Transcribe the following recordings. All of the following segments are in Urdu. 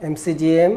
MCGM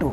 2।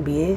BA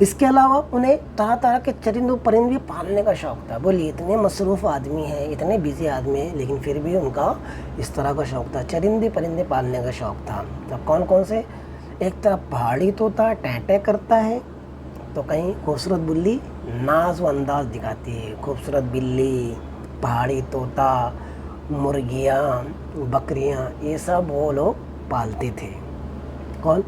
اس کے علاوہ انہیں طرح طرح کے چرند پرند پالنے کا شوق تھا. بولیے اتنے مصروف آدمی ہیں, اتنے بزی آدمی ہیں, لیکن پھر بھی ان کا اس طرح کا شوق تھا, چرندے پرندے پالنے کا شوق تھا. تو کون کون سے؟ ایک طرف پہاڑی طوطا ٹیں کرتا ہے, تو کہیں خوبصورت بلی ناز و انداز دکھاتی ہے. خوبصورت بلی, پہاڑی طوطا, مرغیاں, بکریاں, یہ سب وہ لوگ پالتے تھے. کون؟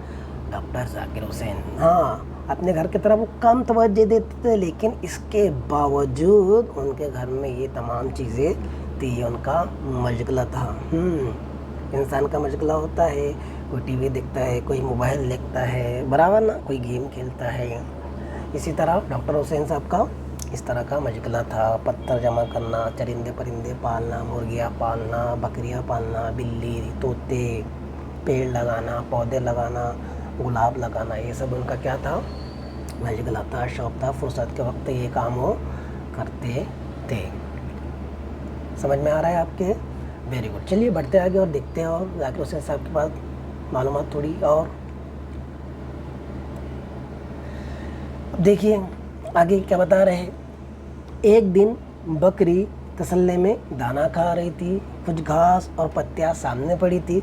ڈاکٹر ذاکر حسین. ہاں, اپنے گھر کی طرف وہ کم توجہ دیتے تھے, لیکن اس کے باوجود ان کے گھر میں یہ تمام چیزیں تھی. ان کا مشغلہ تھا. انسان کا مشغلہ ہوتا ہے, کوئی ٹی وی دیکھتا ہے, کوئی موبائل دیکھتا ہے, برابر نا, کوئی گیم کھیلتا ہے. اسی طرح ڈاکٹر حسین صاحب کا اس طرح کا مشغلہ تھا. پتھر جمع کرنا, چرندے پرندے پالنا, مرغیاں پالنا, بکریاں پالنا, بلی, طوطے, پیڑ لگانا, پودے لگانا, گلاب لگانا, یہ سب ان کا کیا تھا؟ مشغلہ تھا, شوق تھا. فرصت کے وقت یہ کام وہ کرتے تھے. سمجھ میں آ رہا ہے آپ کے؟ Very good. چلیے بڑھتے آگے اور دیکھتے ہیں اور ذاکر حسین صاحب کے پاس معلومات تھوڑی اور. اب دیکھیے آگے کیا بتا رہے ہیں. ایک دن بکری تسلے میں دانا کھا رہی تھی. کچھ گھاس اور پتیاں سامنے پڑی تھی.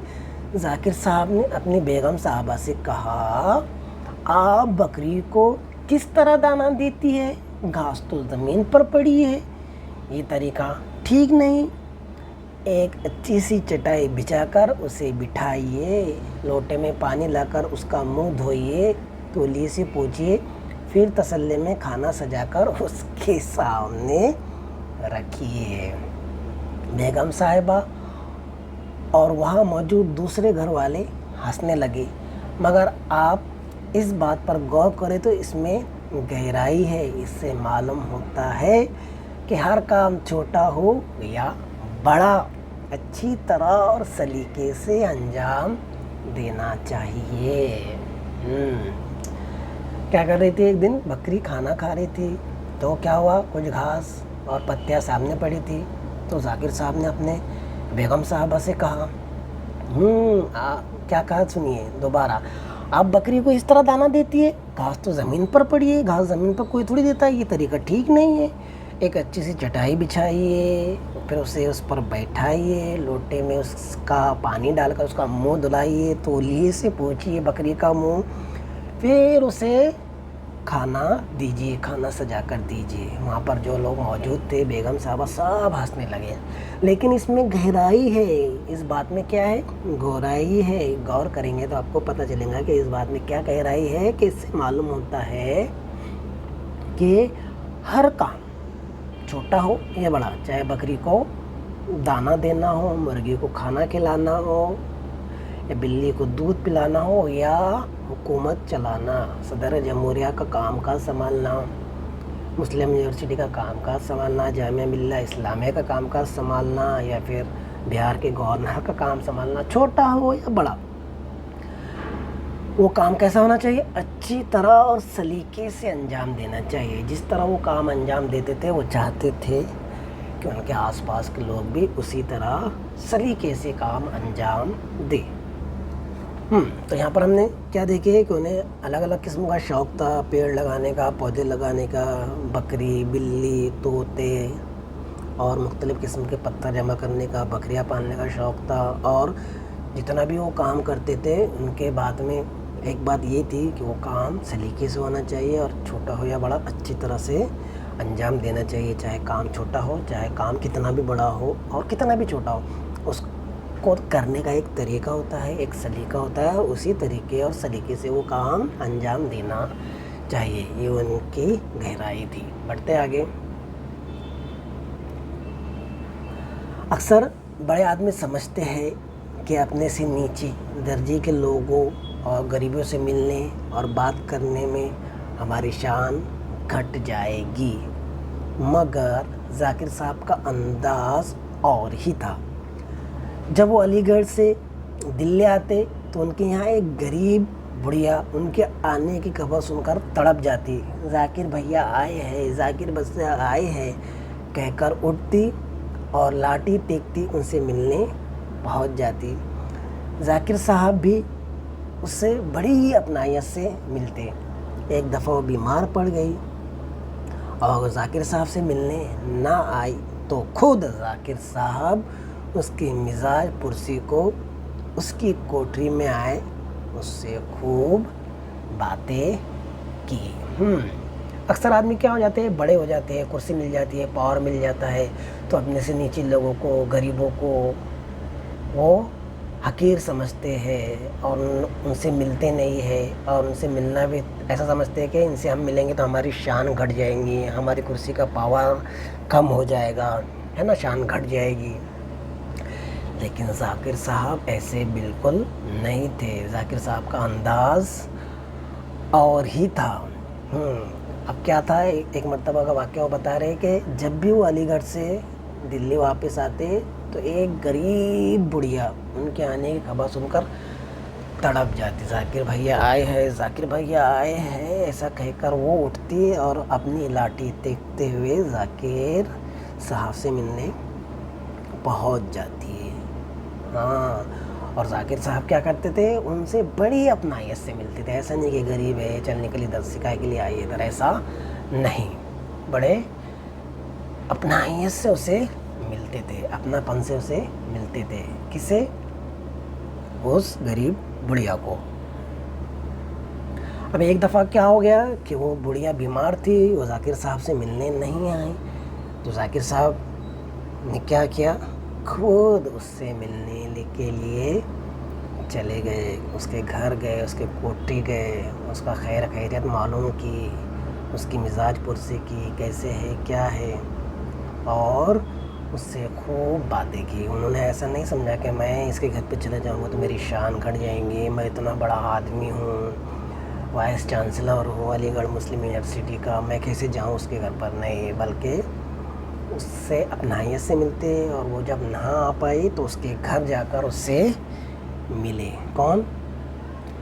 ذاکر صاحب نے اپنی بیگم صاحبہ سے کہا, آپ بکری کو کس طرح دانا دیتی ہے؟ گھاس تو زمین پر پڑی ہے, یہ طریقہ ٹھیک نہیں. ایک اچھی سی چٹائی بچھا کر اسے بٹھائیے, لوٹے میں پانی لا کر اس کا منہ دھوئیے, تولیے سے پوچھیے, پھر تسلے میں کھانا سجا کر اس کے سامنے رکھیے. بیگم صاحبہ اور وہاں موجود دوسرے گھر والے ہنسنے لگے. مگر آپ اس بات پر غور کریں تو اس میں گہرائی ہے. اس سے معلوم ہوتا ہے کہ ہر کام چھوٹا ہو یا بڑا اچھی طرح اور سلیقے سے انجام دینا چاہیے. کیا کر رہی تھی؟ ایک دن بکری کھانا کھا رہی تھی, تو کیا ہوا, کچھ گھاس اور پتیاں سامنے پڑی تھی. تو ذاکر صاحب نے اپنے بیگم صاحبہ سے کہا, کیا کہا سنیے دوبارہ, آپ بکری کو اس طرح دانا دیتی ہے؟ گھاس تو زمین پر پڑی ہے, گھاس زمین پر کوئی تھوڑی دیتا ہے, یہ طریقہ ٹھیک نہیں ہے. ایک اچھی سی چٹائی بچھائیے, پھر اسے اس پر بیٹھائیے, لوٹے میں اس کا پانی ڈال کر اس کا منہ دھلائیے, تولیے سے پوچھیے بکری کا منہ, پھر اسے کھانا دیجیے, کھانا سجا کر دیجیے. وہاں پر جو لوگ موجود تھے, بیگم صاحبہ, سب ہنسنے لگے. لیکن اس میں گہرائی ہے. اس بات میں کیا ہے؟ گہرائی ہے. غور کریں گے تو آپ کو پتہ چلے گا کہ اس بات میں کیا گہرائی ہے. کہ اس سے معلوم ہوتا ہے کہ ہر کام چھوٹا ہو یا بڑا, چاہے بکری کو دانا دینا ہو, مرغی کو کھانا کھلانا ہو, یا بلی کو دودھ پلانا ہو, یا حکومت چلانا, صدر جمہوریہ کا کام کاج سنبھالنا, مسلم یونیورسٹی کا کام کاج سنبھالنا, جامعہ ملیہ اسلامیہ کا کام کاج سنبھالنا, یا پھر بہار کے گورنر کا کام سنبھالنا, چھوٹا ہو یا بڑا, وہ کام کیسا ہونا چاہیے؟ اچھی طرح اور سلیقے سے انجام دینا چاہیے. جس طرح وہ کام انجام دیتے تھے, وہ چاہتے تھے کہ ان کے آس پاس کے لوگ بھی اسی طرح سلیقے سے کام انجام دیں. تو یہاں پر ہم نے کیا دیکھے کہ انہیں الگ الگ قسم کا شوق تھا, پیڑ لگانے کا, پودے لگانے کا, بکری, بلی, طوطے اور مختلف قسم کے پتھر جمع کرنے کا, بکریاں پالنے کا شوق تھا. اور جتنا بھی وہ کام کرتے تھے, ان کے بعد میں ایک بات یہ تھی کہ وہ کام سلیقے سے ہونا چاہیے, اور چھوٹا ہو یا بڑا اچھی طرح سے انجام دینا چاہیے. چاہے کام چھوٹا ہو, چاہے کام کتنا بھی بڑا ہو اور کتنا بھی چھوٹا ہو, اس کو کرنے کا ایک طریقہ ہوتا ہے, ایک سلیقہ ہوتا ہے. اسی طریقے اور سلیقے سے وہ کام انجام دینا چاہیے. یہ ان کی گہرائی تھی. بڑھتے آگے. اکثر بڑے آدمی سمجھتے ہیں کہ اپنے سے نیچے درجے کے لوگوں اور غریبوں سے ملنے اور بات کرنے میں ہماری شان گھٹ جائے گی. مگر ذاکر صاحب کا انداز اور ہی تھا. جب وہ علی گڑھ سے دلی آتے تو ان کے یہاں ایک غریب بڑھیا ان کے آنے کی خبر سن کر تڑپ جاتی. ذاکر بھیا آئے ہیں, ذاکر بھیا آئے ہیں کہہ کر اٹھتی اور لاٹھی ٹیکتی ان سے ملنے پہنچ جاتی. ذاکر صاحب بھی اس سے بڑی ہی اپنائیت سے ملتے. ایک دفعہ وہ بیمار پڑ گئی اور ذاکر صاحب سے ملنے نہ آئی تو خود ذاکر صاحب اس کی مزاج پرسی کو اس کی کوٹری میں آئے، اس سے خوب باتیں کی۔ اکثر آدمی کیا ہو جاتے ہیں، بڑے ہو جاتے ہیں، کرسی مل جاتی ہے، پاور مل جاتا ہے، تو اپنے سے نیچے لوگوں کو، غریبوں کو وہ حقیر سمجھتے ہیں اور ان سے ملتے نہیں ہیں، اور ان سے ملنا بھی ایسا سمجھتے ہیں کہ ان سے ہم ملیں گے تو ہماری شان گھٹ جائیں گی، ہماری کرسی کا پاور کم ہو جائے گا، ہے نا، شان گھٹ جائے گی۔ لیکن ذاکر صاحب ایسے بالکل نہیں تھے، ذاکر صاحب کا انداز اور ہی تھا۔ اب کیا تھا، ایک مرتبہ کا واقعہ وہ بتا رہے کہ جب بھی وہ علی گڑھ سے دلی واپس آتے تو ایک غریب بڑھیا ان کے آنے کی خبر سن کر تڑپ جاتی، ذاکر بھیا آئے ہیں، ذاکر بھیا آئے ہیں، ایسا کہہ کر وہ اٹھتی اور اپنی لاٹھی دیکھتے ہوئے ذاکر صاحب سے ملنے پہنچ جاتی ہے۔ اور ذاکر صاحب کیا کرتے تھے، ان سے بڑی اپنائیت سے ملتے تھے، ایسا نہیں کہ غریب ہے چلنے کے لیے درس سکھائے کے لیے آئیے ادھر، ایسا نہیں، بڑے اپنائیت سے اسے ملتے تھے، اپنا پن سے اسے ملتے تھے۔ کسے؟ اس غریب بڑھیا کو۔ اب ایک دفعہ کیا ہو گیا کہ وہ بڑھیا بیمار تھی، وہ ذاکر صاحب سے ملنے نہیں آئی، تو ذاکر صاحب نے کیا کیا، خود اس سے ملنے کے لیے چلے گئے، اس کے گھر گئے، اس کے کوٹری گئے، اس کا خیر خیریت معلوم کی، اس کی مزاج پرسی کی، کیسے ہے کیا ہے، اور اس سے خوب باتیں کی۔ انہوں نے ایسا نہیں سمجھا کہ میں اس کے گھر پہ چلے جاؤں گا تو میری شان گھٹ جائیں گی، میں اتنا بڑا آدمی ہوں، وائس چانسلر ہوں علی گڑھ مسلم یونیورسٹی کا، میں کیسے جاؤں اس کے گھر پر، نہیں، بلکہ اس سے اپنائیت سے ملتے، اور وہ جب نہ آ پائی تو اس کے گھر جا کر اس سے ملے۔ کون؟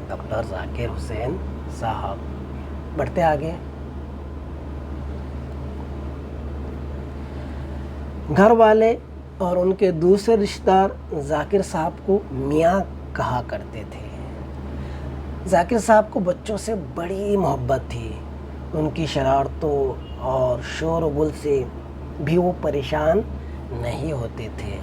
ڈاکٹر ذاکر حسین صاحب۔ بڑھتے آگے۔ گھر والے اور ان کے دوسرے رشتہ دار ذاکر صاحب کو میاں کہا کرتے تھے۔ ذاکر صاحب کو بچوں سے بڑی محبت تھی، ان کی شرارتوں اور شور و گل سے بھی وہ پریشان نہیں ہوتے تھے۔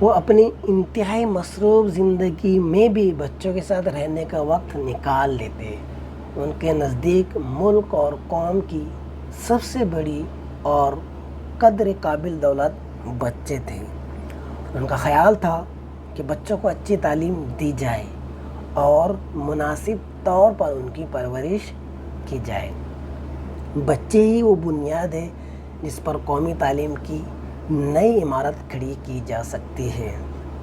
وہ اپنی انتہائی مصروف زندگی میں بھی بچوں کے ساتھ رہنے کا وقت نکال لیتے۔ ان کے نزدیک ملک اور قوم کی سب سے بڑی اور قدر قابل دولت بچے تھے۔ ان کا خیال تھا کہ بچوں کو اچھی تعلیم دی جائے اور مناسب طور پر ان کی پرورش کی جائے۔ بچے ہی وہ بنیاد ہے جس پر قومی تعلیم کی نئی عمارت کھڑی کی جا سکتی ہے۔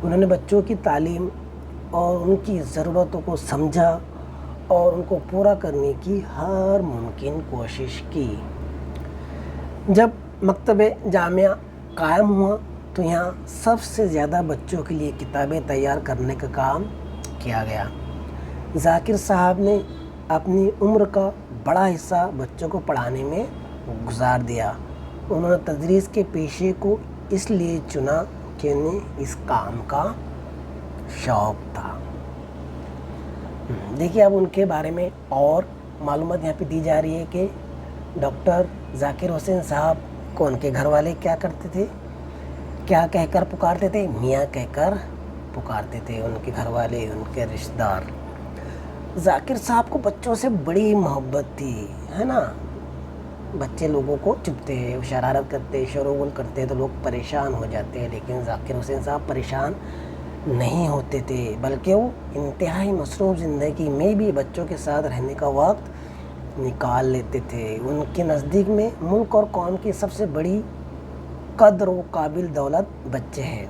انہوں نے بچوں کی تعلیم اور ان کی ضرورتوں کو سمجھا اور ان کو پورا کرنے کی ہر ممکن کوشش کی۔ جب مکتبہ جامعہ قائم ہوا تو یہاں سب سے زیادہ بچوں کے لیے کتابیں تیار کرنے کا کام کیا گیا۔ ذاکر صاحب نے اپنی عمر کا بڑا حصہ بچوں کو پڑھانے میں گزار دیا۔ انہوں نے تدریس کے پیشے کو اس لیے چنا کہ انہیں اس کام کا شوق تھا۔ دیکھیے اب ان کے بارے میں اور معلومات یہاں پہ دی جا رہی ہے کہ ڈاکٹر ذاکر حسین صاحب کو ان کے گھر والے کیا کرتے تھے، کیا کہہ کر پکارتے تھے، میاں کہہ کر پکارتے تھے ان کے گھر والے، ان کے رشتہ دار۔ ذاکر صاحب کو بچوں سے بڑی محبت تھی، ہے نا۔ بچے لوگوں کو چبھتے ہیں، شرارت کرتے، شور و غل کرتے تو لوگ پریشان ہو جاتے ہیں، لیکن ذاکر حسین صاحب پریشان نہیں ہوتے تھے، بلکہ وہ انتہائی مصروف زندگی میں بھی بچوں کے ساتھ رہنے کا وقت نکال لیتے تھے۔ ان کے نزدیک میں ملک اور قوم کی سب سے بڑی قدر و قابل دولت بچے ہیں۔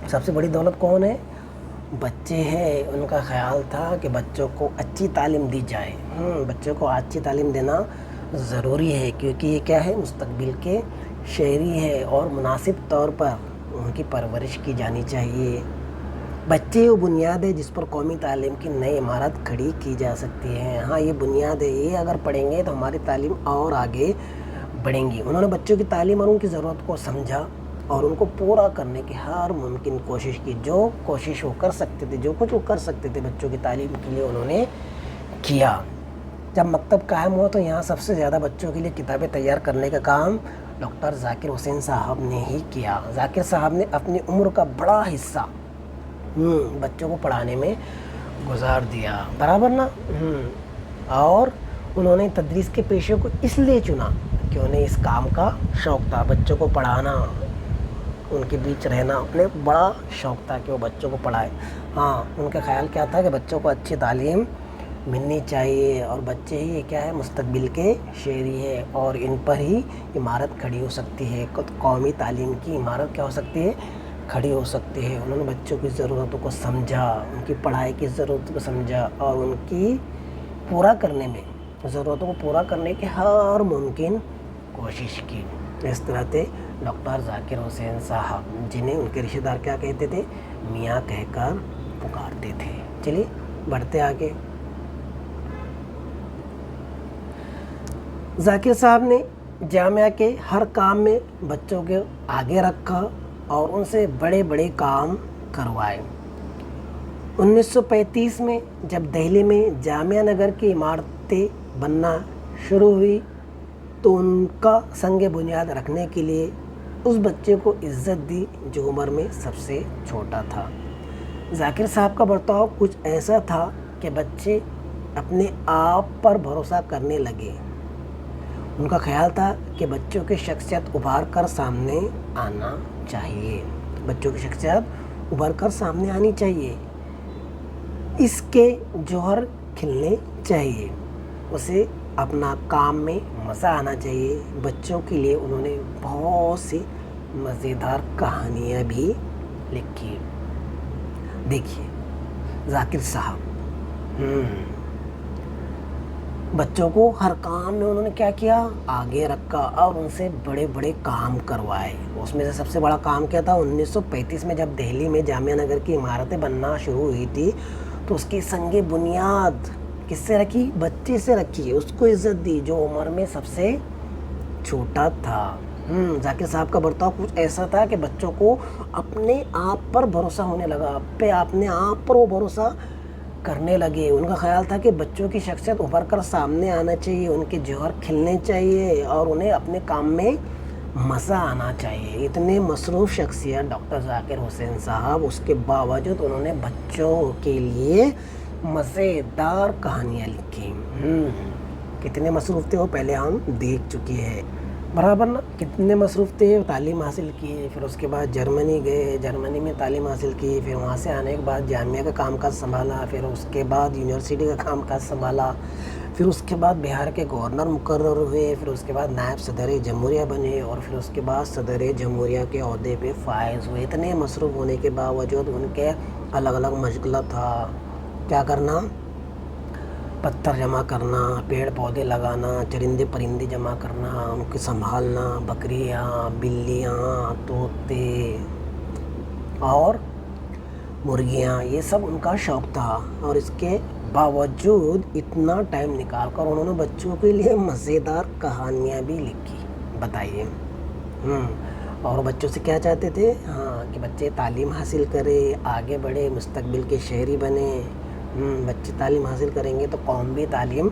سب سے بڑی دولت کون ہے؟ بچے ہیں۔ ان کا خیال تھا کہ بچوں کو اچھی تعلیم دی جائے۔ بچوں کو اچھی تعلیم دینا ضروری ہے، کیونکہ یہ کیا ہے، مستقبل کے شہری ہے اور مناسب طور پر ان کی پرورش کی جانی چاہیے۔ بچے وہ بنیاد ہے جس پر قومی تعلیم کی نئی عمارت کھڑی کی جا سکتی ہے۔ ہاں یہ بنیاد ہے، یہ اگر پڑھیں گے تو ہماری تعلیم اور آگے بڑھیں گی۔ انہوں نے بچوں کی تعلیم اور ان کی ضرورت کو سمجھا اور ان کو پورا کرنے کی ہر ممکن کوشش کی۔ جو کوشش وہ کر سکتے تھے، جو کچھ وہ کر سکتے تھے بچوں کی تعلیم کے لیے انہوں نے کیا. جب مکتب قائم ہوا تو یہاں سب سے زیادہ بچوں کے لیے کتابیں تیار کرنے کا کام ڈاکٹر ذاکر حسین صاحب نے ہی کیا. ذاکر صاحب نے اپنی عمر کا بڑا حصہ بچوں کو پڑھانے میں گزار دیا. برابر نا. اور انہوں نے تدریس کے پیشے کو اس لیے چنا کہ انہیں اس کام کا شوق تھا. بچوں کو پڑھانا, ان کے بیچ رہنا انہیں بڑا شوق تھا کہ وہ بچوں کو پڑھائے. ان کا خیال کیا تھا کہ بچوں کو اچھی تعلیم ملنی چاہیے اور بچے ہی کیا ہے, مستقبل کے شہری ہے اور ان پر ہی عمارت کھڑی ہو سکتی ہے. قومی تعلیم کی عمارت کیا ہو سکتی ہے, کھڑی ہو سکتی ہے. انہوں نے بچوں کی ضرورتوں کو سمجھا, ان کی پڑھائی کی ضرورتوں کو سمجھا اور ان کی ضرورتوں کو پورا کرنے کی ہر ممکن کوشش کی. اس طرح سے ڈاکٹر ذاکر حسین صاحب, جنہیں ان کے رشتہ دار کیا کہتے تھے, میاں کہہ کر پکارتے تھے. چلیے بڑھتے آگے. ذاکر صاحب نے جامعہ کے ہر کام میں بچوں کے آگے رکھا اور ان سے بڑے بڑے کام کروائے. 1935 میں جب دہلی میں جامعہ نگر کی عمارتیں بننا شروع ہوئی تو ان کا سنگ بنیاد رکھنے کے لیے اس بچے کو عزت دی جو عمر میں سب سے چھوٹا تھا. ذاکر صاحب کا برتاؤ کچھ ایسا تھا کہ بچے اپنے آپ پر بھروسہ کرنے لگے. ان کا خیال تھا کہ بچوں کی شخصیت ابھار کر سامنے آنا چاہیے. بچوں کی شخصیت ابھر کر سامنے آنی چاہیے, اس کے جوہر کھلنے چاہیے, اسے اپنا کام میں مزہ آنا چاہیے. بچوں کے لیے انہوں نے بہت سی مزیدار کہانیاں بھی لکھی. دیکھیے ذاکر صاحب بچوں کو ہر کام میں انہوں نے کیا کیا, آگے رکھا اور ان سے بڑے بڑے کام کروائے. اس میں سے سب سے بڑا کام کیا تھا, 1935 میں جب دہلی میں جامعہ نگر کی عمارتیں بننا شروع ہوئی تھی تو اس کی سنگ بنیاد کس سے رکھی, بچے سے رکھی. اس کو عزت دی جو عمر میں سب سے چھوٹا تھا. ذاکر صاحب کا برتاؤ کچھ ایسا تھا کہ بچوں کو اپنے آپ پر بھروسہ ہونے لگا, اپنے آپ پر وہ بھروسہ کرنے لگے. ان کا خیال تھا کہ بچوں کی شخصیت ابھر کر سامنے آنا چاہیے, ان کے جوہر کھلنے چاہیے اور انہیں اپنے کام میں مزہ آنا چاہیے. اتنے مصروف شخصیت ڈاکٹر ذاکر حسین صاحب, اس کے باوجود انہوں نے بچوں کے لیے مزیدار کہانیاں لکھی. کتنے مصروف تھے وہ پہلے ہم دیکھ چکے ہیں. برابر نا. کتنے مصروف تھے, تعلیم حاصل کی, پھر اس کے بعد جرمنی گئے, جرمنی میں تعلیم حاصل کی, پھر وہاں سے آنے کے بعد جامعہ کا کام کاج سنبھالا, پھر اس کے بعد یونیورسٹی کا کام کاج سنبھالا, پھر اس کے بعد بہار کے گورنر مقرر ہوئے, پھر اس کے بعد نائب صدر جمہوریہ بنے اور پھر اس کے بعد صدر جمہوریہ کے عہدے پہ فائز ہوئے. اتنے مصروف ہونے کے باوجود ان کے الگ الگ مشغلہ تھا. کیا کرنا, پتھر جمع کرنا, پیڑ پودے لگانا, چرندے پرندے جمع کرنا, ان کو سنبھالنا, بکریاں, بلیاں, طوطے اور مرغیاں, یہ سب ان کا شوق تھا. اور اس کے باوجود اتنا ٹائم نکال کر انہوں نے بچوں کے لیے مزیدار کہانیاں بھی لکھی. بتائیے. اور بچوں سے کیا چاہتے تھے, کہ بچے تعلیم حاصل کرے, آگے بڑھے, مستقبل کے شہری بنے. بچے تعلیم حاصل کریں گے تو قوم بھی تعلیم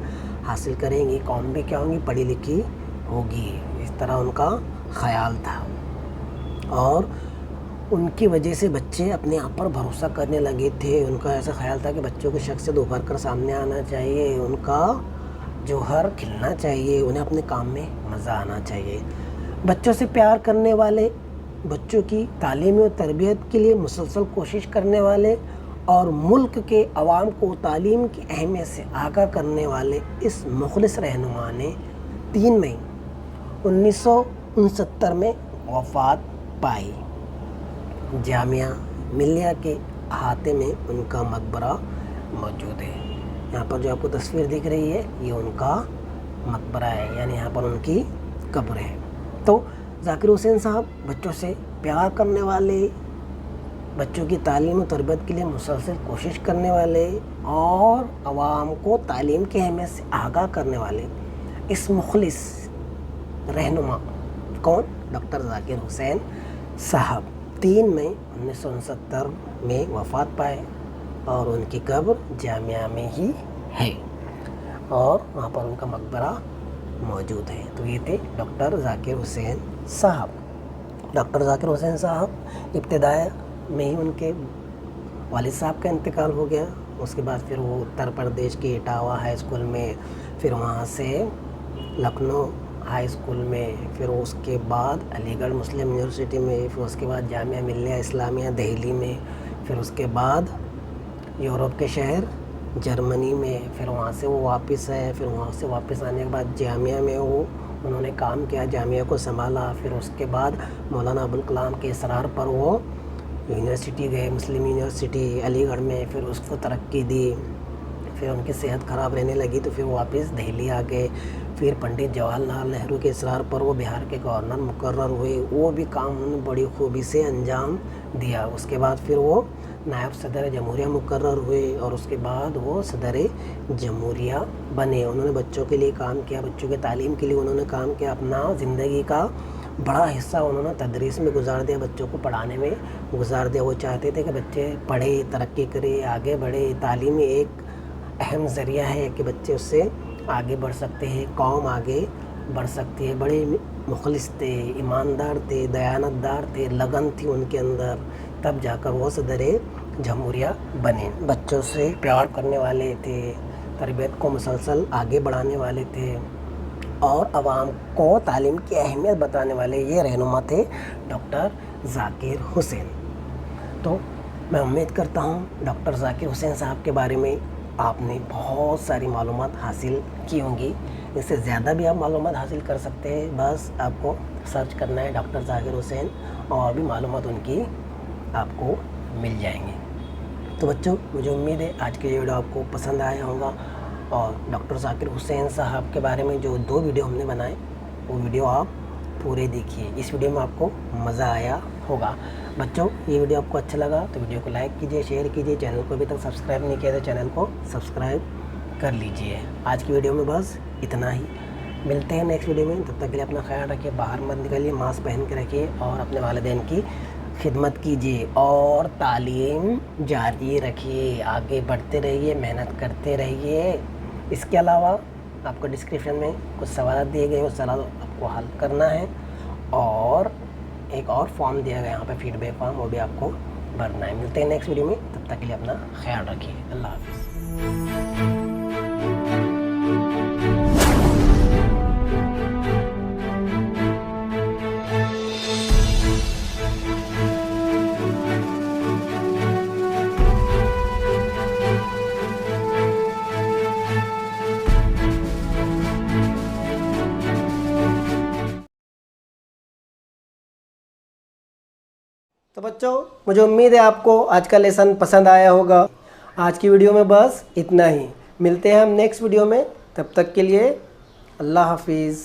حاصل کریں گی, قوم بھی کیا ہوگی, پڑھی لکھی ہوگی. اس طرح ان کا خیال تھا اور ان کی وجہ سے بچے اپنے آپ پر بھروسہ کرنے لگے تھے. ان کا ایسا خیال تھا کہ بچوں کی شخصیت ابھر کر سامنے آنا چاہیے, ان کا جوہر کھلنا چاہیے, انہیں اپنے کام میں مزہ آنا چاہیے. بچوں سے پیار کرنے والے, بچوں کی تعلیمی و تربیت کے لیے مسلسل کوشش کرنے والے اور ملک کے عوام کو تعلیم کی اہمیت سے آگاہ کرنے والے اس مخلص رہنما نے 3 مئی 1969 میں وفات پائی. جامعہ ملیہ کے احاطے میں ان کا مقبرہ موجود ہے. یہاں پر جو آپ کو تصویر دکھ رہی ہے یہ ان کا مقبرہ ہے, یعنی یہاں پر ان کی قبر ہے. تو ذاکر حسین صاحب بچوں سے پیار کرنے والے, بچوں کی تعلیم و تربیت کے لیے مسلسل کوشش کرنے والے اور عوام کو تعلیم کی اہمیت سے آگاہ کرنے والے اس مخلص رہنما کون, ڈاکٹر ذاکر حسین صاحب 3 مئی 1969 میں وفات پائے اور ان کی قبر جامعہ میں ہی ہے. اور وہاں پر ان کا مقبرہ موجود ہے۔ تو یہ تھے ڈاکٹر ذاکر حسین صاحب۔ ڈاکٹر ذاکر حسین صاحب ابتدائی میں ہی ان کے والد صاحب کا انتقال ہو گیا، اس کے بعد پھر وہ اتر پردیش کے اٹاوا ہائی اسکول میں، پھر وہاں سے لکھنؤ ہائی اسکول میں، پھر اس کے بعد علی گڑھ مسلم یونیورسٹی میں، پھر اس کے بعد جامعہ ملیہ اسلامیہ دہلی میں، پھر اس کے بعد یورپ کے شہر جرمنی میں، پھر وہاں سے وہ واپس آئے، پھر وہاں سے واپس آنے کے بعد جامعہ میں انہوں نے کام کیا، جامعہ کو سنبھالا، پھر اس کے بعد مولانا ابوالکلام کے اصرار پر وہ یونیورسٹی گئے، مسلم یونیورسٹی علی گڑھ میں، پھر اس کو ترقی دی، پھر ان کی صحت خراب رہنے لگی تو پھر واپس دہلی آ گئے، پھر پنڈت جواہر لال نہرو کے اصرار پر وہ بہار کے گورنر مقرر ہوئے، وہ بھی کام انہوں نے بڑی خوبی سے انجام دیا۔ اس کے بعد پھر وہ نائب صدر جمہوریہ مقرر ہوئے اور اس کے بعد وہ صدر جمہوریہ بنے۔ انہوں نے بچوں کے لیے کام کیا، بچوں کے تعلیم کے لیے انہوں نے کام کیا، اپنا زندگی کا بڑا حصہ انہوں نے تدریس میں گزار دیا، بچوں کو پڑھانے میں گزار دیا۔ وہ چاہتے تھے کہ بچے پڑھے، ترقی کرے، آگے بڑھے۔ تعلیم ایک اہم ذریعہ ہے کہ بچے اس سے آگے بڑھ سکتے ہیں، قوم آگے بڑھ سکتی ہے۔ بڑے مخلص تھے، ایماندار تھے، دیانتدار تھے، لگن تھی ان کے اندر، تب جا کر وہ صدر جمہوریہ بنے۔ بچوں سے پیار کرنے والے تھے، تربیت کو مسلسل آگے بڑھانے والے تھے اور عوام کو تعلیم کی اہمیت بتانے والے یہ رہنما تھے ڈاکٹر ذاکر حسین۔ تو میں امید کرتا ہوں ڈاکٹر ذاکر حسین صاحب کے بارے میں آپ نے بہت ساری معلومات حاصل کی ہوں گی۔ اس سے زیادہ بھی آپ معلومات حاصل کر سکتے ہیں، بس آپ کو سرچ کرنا ہے ڈاکٹر ذاکر حسین، اور بھی معلومات ان کی آپ کو مل جائیں گے۔ تو بچوں، مجھے امید ہے آج کے یہ ویڈیو آپ کو پسند آیا ہوگا، اور ڈاکٹر ذاکر حسین صاحب کے بارے میں جو 2 ویڈیو ہم نے بنائے وہ ویڈیو آپ پورے دیکھیے۔ اس ویڈیو میں آپ کو مزہ آیا ہوگا۔ بچوں، یہ ویڈیو آپ کو اچھا لگا تو ویڈیو کو لائک کیجیے، شیئر کیجیے، چینل کو ابھی تک سبسکرائب نہیں کیا تو چینل کو سبسکرائب کر لیجیے۔ آج کی ویڈیو میں بس اتنا ہی، ملتے ہیں نیکسٹ ویڈیو میں۔ تب تک کے لیے اپنا خیال رکھیے، باہر مت نکلیے، ماسک پہن کے رکھیے اور اپنے والدین کی خدمت کیجیے اور تعلیم جاری رکھیے، آگے بڑھتے رہیے، محنت کرتے رہیے۔ اس کے علاوہ آپ کو ڈسکرپشن میں کچھ سوالات دیے گئے، اس سوالات آپ کو حل کرنا ہے، اور ایک اور فارم دیا گیا یہاں پہ فیڈ بیک فارم، وہ بھی آپ کو بھرنا ہے۔ ملتے ہیں نیکسٹ ویڈیو میں، تب تک کے لیے اپنا خیال رکھیے۔ اللہ حافظ۔ تو بچوں، مجھے امید ہے آپ کو آج کا لیسن پسند آیا ہوگا۔ آج کی ویڈیو میں بس اتنا ہی، ملتے ہیں ہم نیکسٹ ویڈیو میں، تب تک کے لیے اللہ حافظ۔